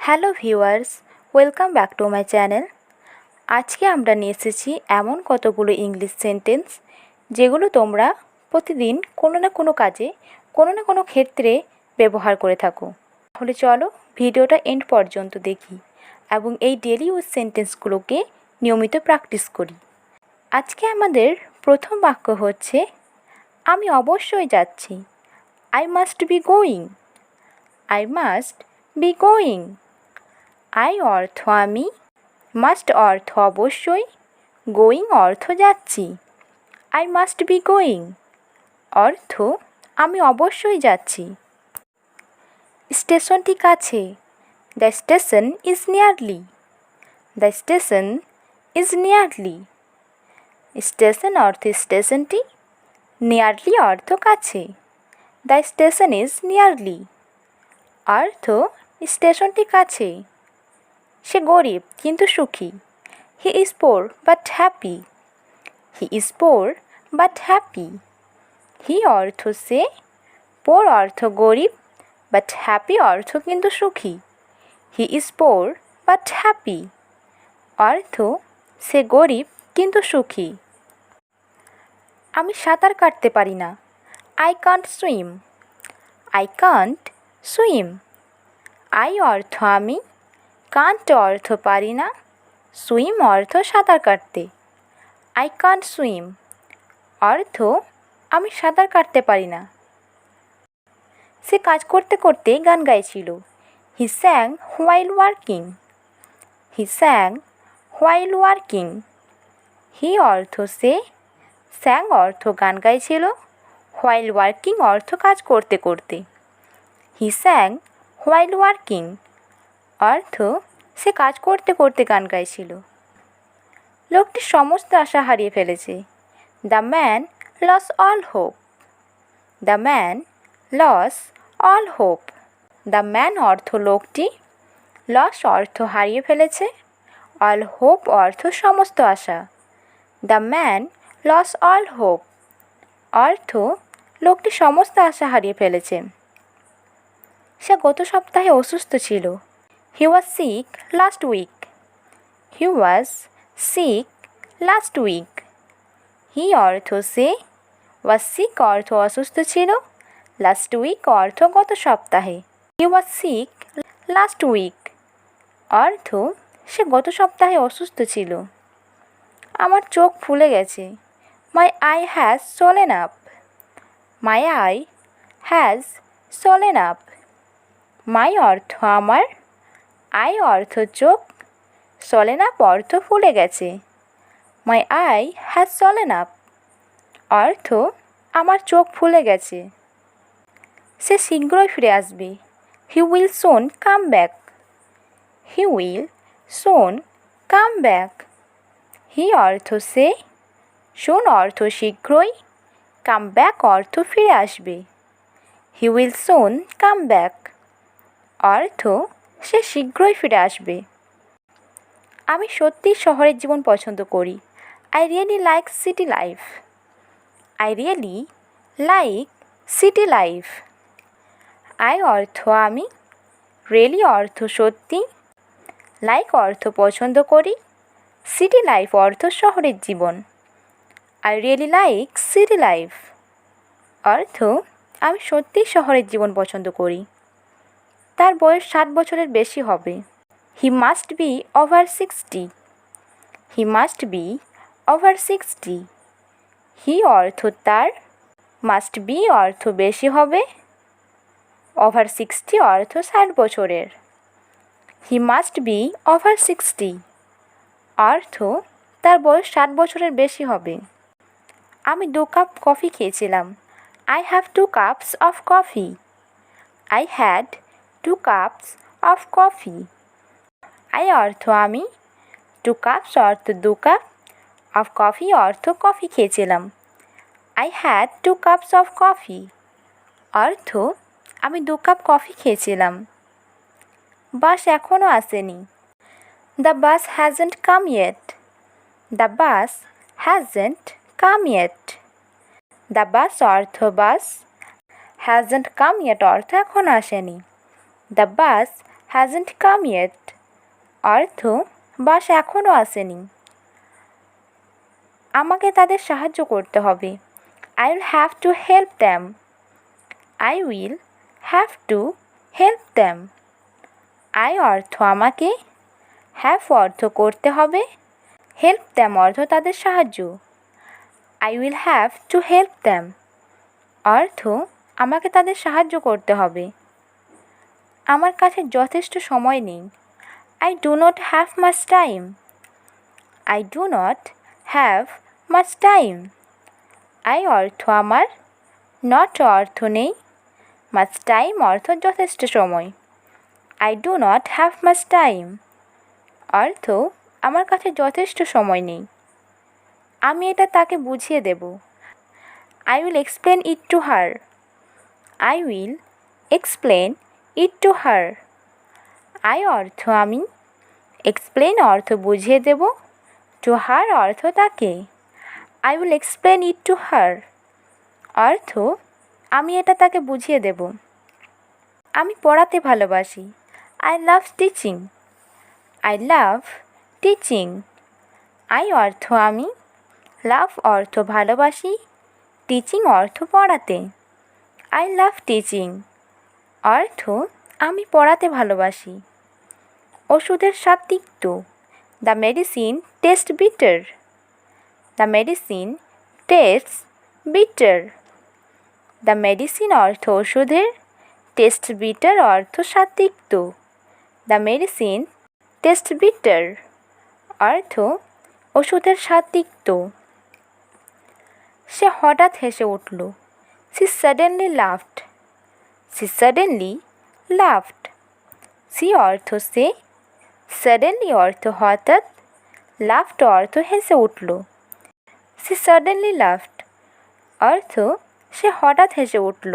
Hello viewers, welcome back to my channel. আজকে আমরা নিয়ে এসেছি এমন কতগুলো ইংলিশ সেন্টেন্স যেগুলো তোমরা প্রতিদিন কোনো না কোনো কাজে কোনো না কোনো ক্ষেত্রে ব্যবহার করে থাকো। তাহলে চলো ভিডিওটা এন্ড পর্যন্ত দেখি এবং এই ডেলি ইউজ সেন্টেন্সগুলোকে নিয়মিত প্র্যাকটিস করি। আজকে আমাদের প্রথম বাক্য হচ্ছে আমি অবশ্যই যাচ্ছি। I must be going. I must be going. I অর্থ আমি, মাস্ট অর্থ অবশ্যই, গোয়িং অর্থ যাচ্ছি। আই মাস্ট বি গোয়িং অর্থ আমি অবশ্যই যাচ্ছি। স্টেশনটি কাছে। The station is nearly. The station is nearly. Station অর্থ স্টেশনটি, নিয়ারলি অর্থ কাছে। দ্য স্টেশন ইজ নিয়ারলি অর্থ স্টেশনটি কাছে। সে গরিব কিন্তু সুখী। He is poor but happy. He is poor but happy. He অর্থ সে, পোর অর্থ গরিব, বাট হ্যাপি অর্থ কিন্তু সুখী। He is poor but happy অর্থ সে গরিব কিন্তু সুখী। আমি সাঁতার কাটতে পারি না। I can't swim. I can't swim. I অর্থ আমি, কান্ট অর্থ পারি না, সুইম অর্থ সাঁতার কাটতে। আই কান্ট সুইম অর্থ আমি সাঁতার কাটতে পারি না। সে কাজ করতে করতে গান গাইছিল। হি স্যাং হোয়াইল ওয়ার্কিং। হি স্যাং হোয়াইল ওয়ার্কিং। হি অর্থ সে, স্যাং অর্থ গান গাইছিল, হোয়াইল ওয়ার্কিং অর্থ কাজ করতে করতে। হি স্যাং হোয়াইল ওয়ার্কিং অর্থ সে কাজ করতে করতে গান গাইছিল। লোকটি সমস্ত আশা হারিয়ে ফেলেছে। The man lost all hope. The man lost all hope. The man অর্থ লোকটি, লস অর্থ হারিয়ে ফেলেছে, অল হোপ অর্থ সমস্ত আশা। The man lost all hope অর্থ লোকটি সমস্ত আশা হারিয়ে ফেলেছে। সে গত সপ্তাহে অসুস্থ ছিল। He was sick last week. He was sick last week. He অর্থ সে, ওয়াজ সিক অর্থ অসুস্থ ছিল, লাস্ট উইক অর্থ গত সপ্তাহে। হি ওয়াজ সিক লাস্ট উইক অর্থ সে গত সপ্তাহে অসুস্থ ছিল। আমার চোখ ফুলে গেছে। My eye has swollen up. My eye has swollen up. My অর্থ আমার, আই অর্থ চোখ, সোলেন আপ অর্থ ফুলে গেছে। My eye has swollen up অর্থ আমার চোখ ফুলে গেছে। সে শীঘ্রই ফিরে আসবে। He will soon come back. He will soon come back. He অর্থ সে, সোন অর্থ শীঘ্রই, কাম ব্যাক অর্থ ফিরে আসবে। He will soon come back অর্থ সে শীঘ্রই ফিরে আসবে। আমি সত্যিই শহরের জীবন পছন্দ করি। I really like city life. I really like city life. I অর্থ আমি, রিয়েলি অর্থ সত্যি, লাইক অর্থ পছন্দ করি, সিটি লাইফ অর্থ শহরের জীবন। I really like city life অর্থ আমি সত্যিই শহরের জীবন পছন্দ করি। তার বয়স 7 বছরের বেশি হবে। He must be over 60। He must be over 60। হি অর্থ তার, মাস্ট বি অর্থ বেশি হবে, ওভার 60 অর্থ 60 বছরের। হি মাস্ট বি ওভার 60 অর্থ তার বয়স 7 বছরের বেশি হবে। আমি 2 কাপ কফি খেয়েছিলাম। I have 2 cups of coffee. I had 2 cups of coffee. I অর্থ আমি, 2 কাপস অর্থ 2 কাপ, অফ কফি অর্থ কফি খেয়েছিলাম। I had 2 cups of coffee অর্থ আমি 2 কাপ কফি খেয়েছিলাম। বাস এখনও আসেনি। The bus hasn't come yet. The bus hasn't come yet. The bus অর্থ বাস, হ্যাজেন্ট কাম ইয়েট অর্থ এখনও আসেনি। The bus hasn't come yet অর্থ বাস এখনও আসেনি। আমাকে তাদের সাহায্য করতে হবে। I will have to help them. I will have to help them. I অর্থ আমাকে, have অর্থ করতে হবে, help them অর্থ তাদের সাহায্য। I will have to help them অর্থ আমাকে তাদের সাহায্য করতে হবে। আমার কাছে যথেষ্ট সময় নেই। I do not have much time. I do not have much time. I অর্থ আমার, not অর্থ নেই, much time অর্থ যথেষ্ট সময়। I do not have much time অর্থ আমার কাছে যথেষ্ট সময় নেই। আমি এটা তাকে বুঝিয়ে দেব। I will explain it to her. I will explain it to her. I অর্থ আমি, explain অর্থ বুঝিয়ে দেব, to her অর্থ তাকে। I will explain it to her অর্থ আমি এটা তাকে বুঝিয়ে দেব। আমি পড়াতে ভালোবাসি। I love teaching. I love teaching. I অর্থ আমি, love অর্থ ভালোবাসি, teaching অর্থ পড়াতে। I love teaching অর্থ আমি পড়াতে ভালোবাসি। ওষুধের স্বাদ তিক্ত। The medicine tastes bitter. The medicine tastes bitter. The medicine অর্থ ওষুধের, taste bitter অর্থ স্বাদ তিক্ত। The medicine tastes bitter অর্থ ওষুধের স্বাদ তিক্ত। সে হঠাৎ হেসে উঠল। She suddenly laughed. She suddenly laughed. She অর্থ সে, suddenly অর্থ হঠাৎ, laughed অর্থ হেসে উঠল। She suddenly laughed অর্থ সে হঠাৎ হেসে উঠল।